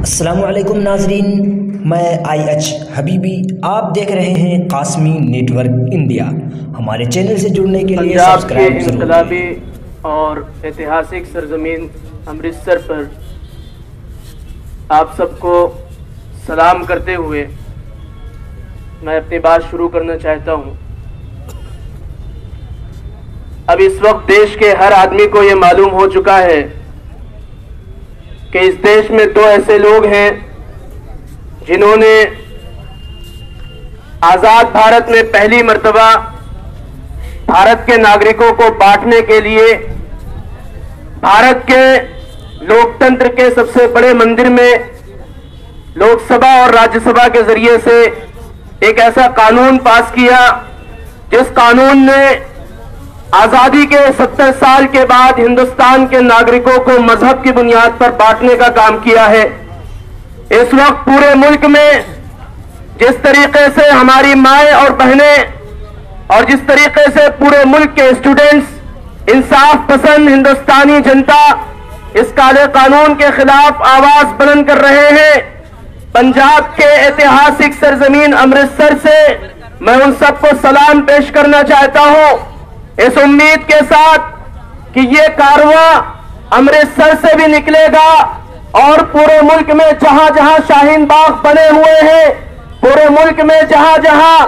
अस्सलामुअलैकुम नाजरीन, मैं IH हबीबी, आप देख रहे हैं कासमी नेटवर्क इंडिया। हमारे चैनल से जुड़ने के लिए सब्सक्राइब जरूर करें। इनकलाबी और ऐतिहासिक सरजमीन अमृतसर पर आप सबको सलाम करते हुए मैं अपनी बात शुरू करना चाहता हूँ। अब इस वक्त देश के हर आदमी को ये मालूम हो चुका है कि इस देश में दो ऐसे लोग हैं जिन्होंने आजाद भारत में पहली मर्तबा भारत के नागरिकों को बांटने के लिए भारत के लोकतंत्र के सबसे बड़े मंदिर में लोकसभा और राज्यसभा के जरिए से एक ऐसा कानून पास किया जिस कानून ने आजादी के 70 साल के बाद हिंदुस्तान के नागरिकों को मजहब की बुनियाद पर बांटने का काम किया है। इस वक्त पूरे मुल्क में जिस तरीके से हमारी माएं और बहनें और जिस तरीके से पूरे मुल्क के स्टूडेंट्स इंसाफ पसंद हिंदुस्तानी जनता इस काले कानून के खिलाफ आवाज बुलंद कर रहे हैं, पंजाब के ऐतिहासिक सरजमीन अमृतसर से मैं उन सबको सलाम पेश करना चाहता हूं, इस उम्मीद के साथ कि ये कारवां अमृतसर से भी निकलेगा और पूरे मुल्क में जहां जहां शाहीन बाग बने हुए हैं, पूरे मुल्क में जहां जहां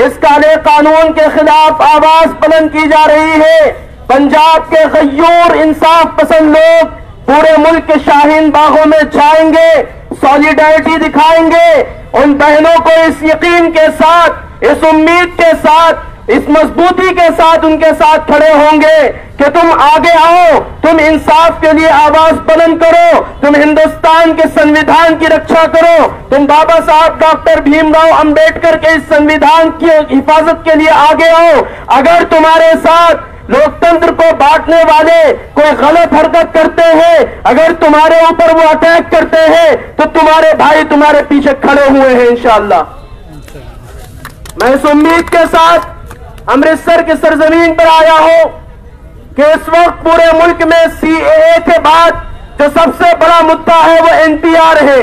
इस काले कानून के खिलाफ आवाज बुलंद की जा रही है, पंजाब के गयूर इंसाफ पसंद लोग पूरे मुल्क के शाहीन बागों में जाएंगे, सॉलिडारिटी दिखाएंगे, उन बहनों को इस यकीन के साथ, इस उम्मीद के साथ, इस मजबूती के साथ उनके साथ खड़े होंगे कि तुम आगे आओ, तुम इंसाफ के लिए आवाज बुलंद करो, तुम हिंदुस्तान के संविधान की रक्षा करो, तुम बाबा साहब डॉक्टर भीमराव अंबेडकर के इस संविधान की हिफाजत के लिए आगे आओ। अगर तुम्हारे साथ लोकतंत्र को बांटने वाले कोई गलत हरकत करते हैं, अगर तुम्हारे ऊपर वो अटैक करते हैं, तो तुम्हारे भाई तुम्हारे पीछे खड़े हुए हैं इंशाअल्लाह। मैं इस उम्मीद के साथ अमृतसर की सरजमीन पर आया हूं कि इस वक्त पूरे मुल्क में CAA के बाद जो सबसे बड़ा मुद्दा है वो NPR है।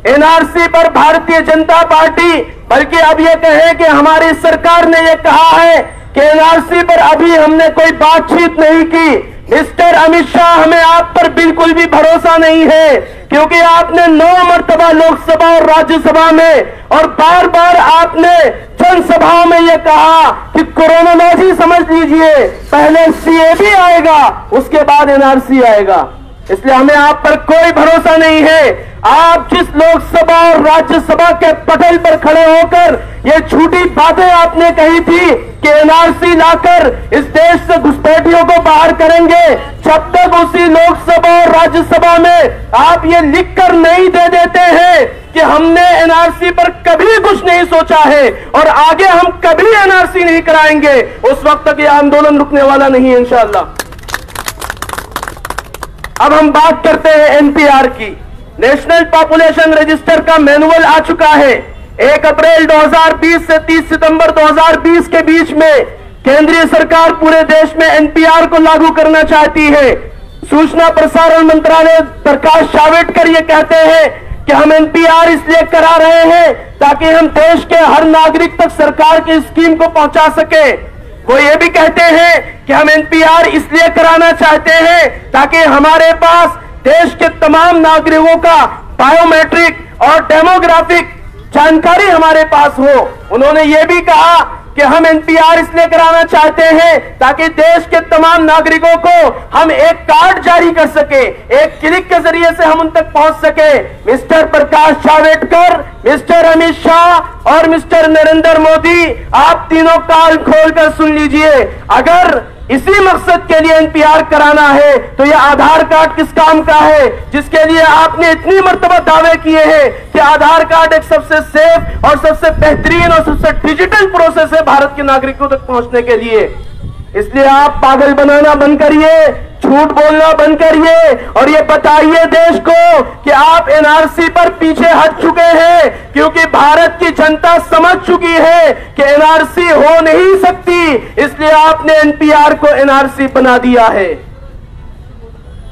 NRC पर भारतीय जनता पार्टी, बल्कि अब ये कहे कि हमारी सरकार ने ये कहा है कि NRC पर अभी हमने कोई बातचीत नहीं की। मिस्टर अमित शाह, हमें आप पर बिल्कुल भी भरोसा नहीं है, क्योंकि आपने 9 मर्तबा लोकसभा और राज्यसभा में और बार बार आपने जनसभाओं में यह कहा कि कोरोनालॉजी समझ लीजिए, पहले CAB आएगा उसके बाद NRC आएगा। इसलिए हमें आप पर कोई भरोसा नहीं है। आप जिस लोकसभा और राज्यसभा के पटल पर खड़े होकर ये झूठी बातें आपने कही थी कि NRC लाकर इस देश से घुसपैठियों को बाहर करेंगे, जब तक उसी लोकसभा और राज्यसभा में आप ये लिखकर नहीं दे देते हैं कि हमने NRC पर कभी कुछ नहीं सोचा है और आगे हम कभी NRC नहीं कराएंगे, उस वक्त तक ये आंदोलन रुकने वाला नहीं है इंशाअल्लाह। अब हम बात करते हैं NPR की। नेशनल पॉपुलेशन रजिस्टर का मैनुअल आ चुका है। 1 अप्रैल 2020 से 30 सितंबर 2020 के बीच में केंद्रीय सरकार पूरे देश में NPR को लागू करना चाहती है। सूचना प्रसारण मंत्रालय प्रकाश जावड़ेकर ये कहते हैं कि हम NPR इसलिए करा रहे हैं ताकि हम देश के हर नागरिक तक सरकार की स्कीम को पहुंचा सके। वो ये भी कहते हैं कि हम NPR इसलिए कराना चाहते हैं ताकि हमारे पास देश के तमाम नागरिकों का बायोमेट्रिक और डेमोग्राफिक जानकारी हमारे पास हो। उन्होंने ये भी कहा कि हम NPR इसलिए कराना चाहते हैं ताकि देश के तमाम नागरिकों को हम एक कार्ड जारी कर सके, एक क्लिक के जरिए से हम उन तक पहुंच सके। मिस्टर प्रकाश जावड़ेकर, मिस्टर अमित शाह और मिस्टर नरेंद्र मोदी, आप तीनों कान खोलकर सुन लीजिए, अगर इसी मकसद के लिए NPR कराना है तो यह आधार कार्ड किस काम का है, जिसके लिए आपने इतनी मर्तबा दावे किए हैं कि आधार कार्ड एक सबसे सेफ और सबसे बेहतरीन और सबसे डिजिटल प्रोसेस है भारत के नागरिकों तक पहुंचने के लिए। इसलिए आप पागल बनाना बंद करिए, झूठ बोलना बंद करिए और ये बताइए देश को कि आप NRC पर पीछे हट चुके हैं, क्योंकि भारत की जनता समझ चुकी है कि NRC हो नहीं सकती, इसलिए आपने NPR को NRC बना दिया है।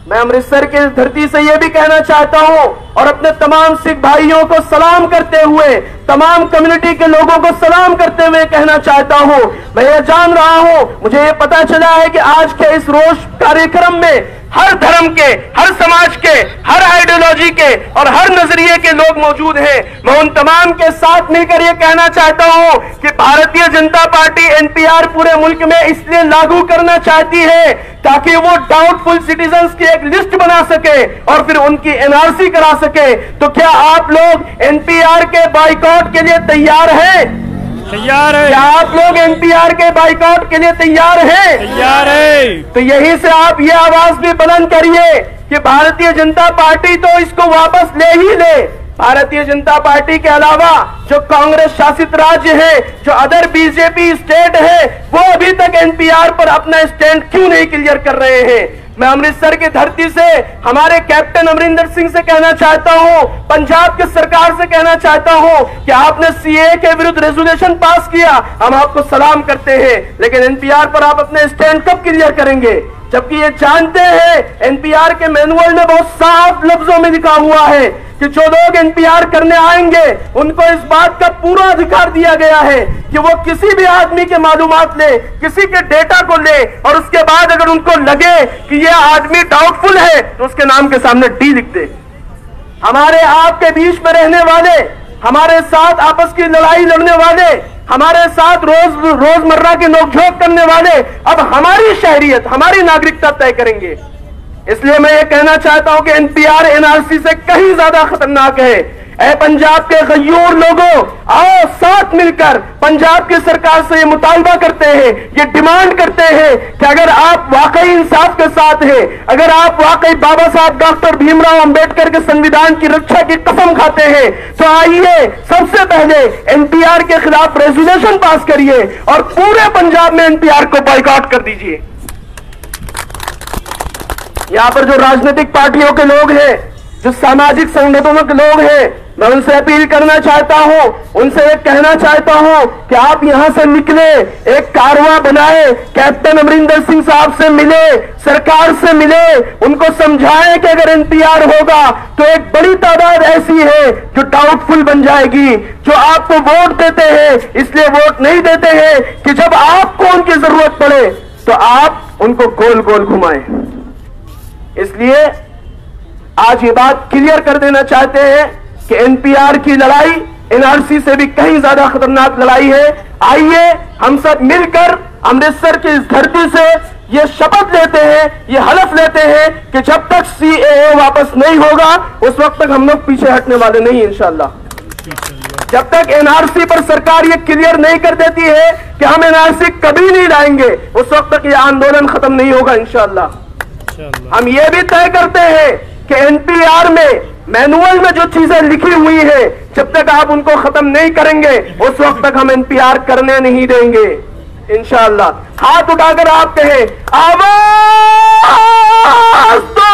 मैं अमृतसर की धरती से यह भी कहना चाहता हूं और अपने तमाम सिख भाइयों को सलाम करते हुए, तमाम कम्युनिटी के लोगों को सलाम करते हुए कहना चाहता हूं, मैं ये जान रहा हूं, मुझे ये पता चला है कि आज के इस रोष कार्यक्रम में हर धर्म के, हर समाज के, हर आइडियोलॉजी के और हर नजरिए के लोग मौजूद हैं। मैं उन तमाम के साथ मिलकर यह कहना चाहता हूं कि भारतीय जनता पार्टी एनपीआर पूरे मुल्क में इसलिए लागू करना चाहती है ताकि वो डाउटफुल सिटीजन्स की एक लिस्ट बना सके और फिर उनकी एनआरसी करा सके। तो क्या आप लोग एनपीआर के बाइकआउट के लिए तैयार हैं? तैयार है। क्या आप लोग एनपीआर के बाइकआउट के लिए तैयार हैं? तैयार है। तो यहीं से आप ये आवाज भी बुलंद करिए कि भारतीय जनता पार्टी तो इसको वापस ले ही ले। भारतीय जनता पार्टी के अलावा जो कांग्रेस शासित राज्य है, जो अदर बीजेपी स्टेट है, वो अभी तक एनपीआर पर अपना स्टैंड क्यों नहीं क्लियर कर रहे हैं? मैं अमृतसर की धरती से हमारे कैप्टन अमरिंदर सिंह से कहना चाहता हूं, पंजाब की सरकार से कहना चाहता हूं कि आपने सीए के विरुद्ध रेजोल्यूशन पास किया, हम आपको सलाम करते हैं, लेकिन एनपीआर पर आप अपने स्टैंड कब क्लियर करेंगे? जबकि ये जानते हैं एनपीआर के मैनुअल में बहुत साफ लफ्जों में लिखा हुआ है कि जो लोग एनपीआर करने आएंगे उनको इस बात का पूरा अधिकार दिया गया है कि वो किसी भी आदमी के मालूमात ले, किसी के डेटा को ले और उसके बाद अगर उनको लगे कि ये आदमी डाउटफुल है तो उसके नाम के सामने डी लिख दे। हमारे आपके बीच में रहने वाले, हमारे साथ आपस की लड़ाई लड़ने वाले, हमारे साथ रोजमर्रा की नोकझोंक करने वाले अब हमारी शहरियत, हमारी नागरिकता तय करेंगे। इसलिए मैं ये कहना चाहता हूं कि एनपीआर एनआरसी से कहीं ज्यादा खतरनाक है। ऐ पंजाब के गयूर लोगों, आओ साथ मिलकर पंजाब की सरकार से ये मुतालबा करते हैं, ये डिमांड करते हैं कि अगर आप वाकई इंसाफ के साथ हैं, अगर आप वाकई बाबा साहब डॉक्टर भीमराव अंबेडकर के संविधान की रक्षा की कसम खाते हैं, तो आइए सबसे पहले एनपीआर के खिलाफ रेजोल्यूशन पास करिए और पूरे पंजाब में एनपीआर को बॉयकॉट कर दीजिए। यहां पर जो राजनीतिक पार्टियों के लोग हैं, जो सामाजिक संगठनों के लोग हैं, मैं उनसे अपील करना चाहता हूं, उनसे एक कहना चाहता हूं कि आप यहां से निकले, एक कारवां बनाए, कैप्टन अमरिंदर सिंह साहब से मिले, सरकार से मिले, उनको समझाएं कि अगर एनपीआर होगा तो एक बड़ी तादाद ऐसी है जो डाउटफुल बन जाएगी, जो आपको वोट देते हैं इसलिए वोट नहीं देते हैं कि जब आपको उनकी जरूरत पड़े तो आप उनको गोल गोल घुमाएं। इसलिए आज ये बात क्लियर कर देना चाहते हैं कि एनपीआर की लड़ाई एनआरसी से भी कहीं ज्यादा खतरनाक लड़ाई है। आइए हम सब मिलकर अमृतसर की इस धरती से ये शपथ लेते हैं, ये हलफ लेते हैं कि जब तक सीएए वापस नहीं होगा उस वक्त तक हम लोग पीछे हटने वाले नहीं इंशाल्लाह। जब तक एनआरसी पर सरकार ये क्लियर नहीं कर देती है कि हम एनआरसी कभी नहीं लाएंगे, उस वक्त तक ये आंदोलन खत्म नहीं होगा इंशाल्लाह। हम ये भी तय करते हैं कि एनपीआर में मैनुअल में जो चीजें लिखी हुई है, जब तक आप उनको खत्म नहीं करेंगे उस वक्त तक हम एनपीआर करने नहीं देंगे इंशाअल्लाह। हाथ उठाकर आप कहें आवाज दो।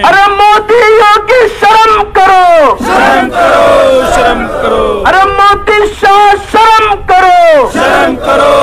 अरे मोदी योगी शर्म करो, शर्म करो, शर्म करो। अरे मोदी शाह शर्म करो, शर्म करो,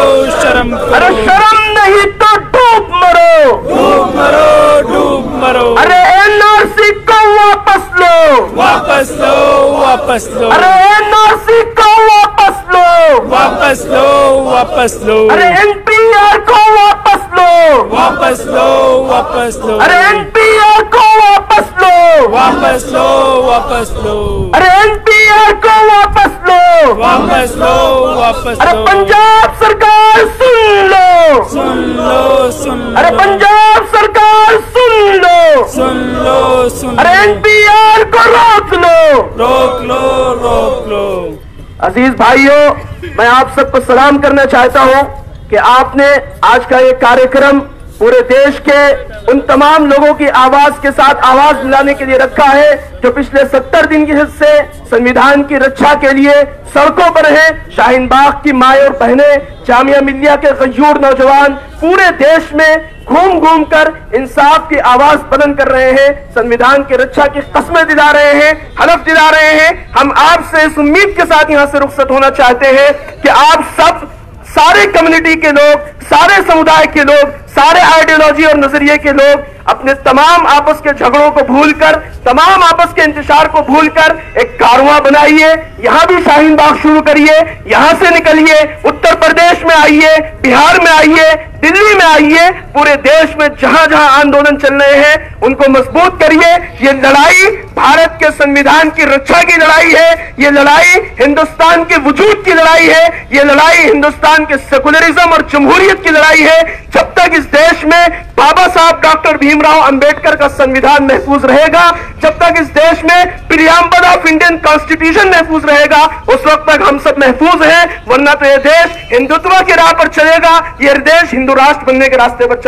शर्म करो। अरे शर्म नहीं तो डूब मरो, डूब मरो, डूब मरो। अरे एनआरसी को वापस लो, वापस लो, वापस लो। अरे एनआरसी को वापस लो, वापस लो, वापस लो। अरे एनपीआर को वापस लो, वापस लो, वापस लो। अरे एनपीआर को वापस लो, वापस लो, वापस लो। अरे एनपीआर को वापस लो, वापस लो, वापस अरे लो। पंजाब सरकार सुन लो, सुन लो, सुन लो। अरे पंजाब सरकार सुन लो, सुन लो, सुन अरे लो। एनपीआर को रोक लो, रोक लो, रोक लो। अजीज भाइयों, मैं आप सबको सलाम करना चाहता हूं कि आपने आज का ये कार्यक्रम पूरे देश के उन तमाम लोगों की आवाज के साथ आवाज मिलाने के लिए रखा है जो पिछले 70 दिन से संविधान की रक्षा के लिए सड़कों पर हैं। शाहीन बाग की माए और बहनें, जामिया मिल्लिया के गयूर नौजवान पूरे देश में घूम घूम कर इंसाफ की आवाज बुलंद कर रहे हैं, संविधान की रक्षा की कस्में दिला रहे हैं, हलफ दिला रहे हैं। हम आपसे इस उम्मीद के साथ यहां से रुखसत होना चाहते हैं कि आप सब, सारे कम्युनिटी के लोग, सारे समुदाय के लोग सारे आइडियोलॉजी और नजरिए के लोग अपने तमाम आपस के झगड़ों को भूलकर, तमाम आपस के इंतशार को भूलकर एक कारवां बनाइए, यहां भी शाहीन बाग शुरू करिए, यहां से निकलिए, उत्तर प्रदेश में आइए, बिहार में आइए, दिल्ली में आइए, पूरे देश में जहां जहां आंदोलन चल रहे हैं उनको मजबूत करिए। ये लड़ाई भारत के संविधान की रक्षा की लड़ाई है, ये लड़ाई हिंदुस्तान के वजूद की लड़ाई है, ये लड़ाई हिंदुस्तान के सेकुलरिज्म और जमहूरियत की लड़ाई है। जब तक इस देश में बाबा साहब डॉक्टर भीमराव अंबेडकर का संविधान महफूज रहेगा, जब तक इस देश में प्रियम्बल ऑफ इंडियन कॉन्स्टिट्यूशन महफूज रहेगा, उस वक्त तक हम सब महफूज हैं। वरना तो यह देश हिंदुत्व के राह पर चलेगा, यह देश हिंदू राष्ट्र बनने के रास्ते पर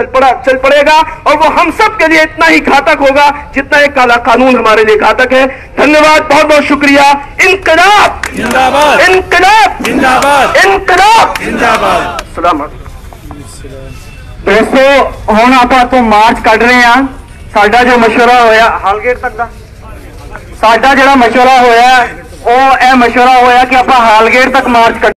चल पड़ेगा, और वो हम सब के लिए इतना ही घातक होगा जितना एक काला कानून हमारे लिए घातक है। धन्यवाद, बहुत बहुत शुक्रिया। इनकलाब जिंदाबाद, इनकलाब जिंदाबाद, इनकलाब जिंदाबाद। सलाम। दोस्तों ਹੁਣ ਆਪਾਂ ਤੋਂ ਮਾਰਚ ਕੱਢ ਰਹੇ ਹਾਂ। ਸਾਡਾ ਜੋ ਮਸ਼ਵਰਾ ਹੋਇਆ ਹਾਲਗੇਟ ਤੱਕ ਦਾ, ਸਾਡਾ ਜਿਹੜਾ ਮਸ਼ਵਰਾ ਹੋਇਆ ਉਹ ਇਹ ਮਸ਼ਵਰਾ ਹੋਇਆ ਕਿ ਆਪਾਂ ਹਾਲਗੇਟ ਤੱਕ ਮਾਰਚ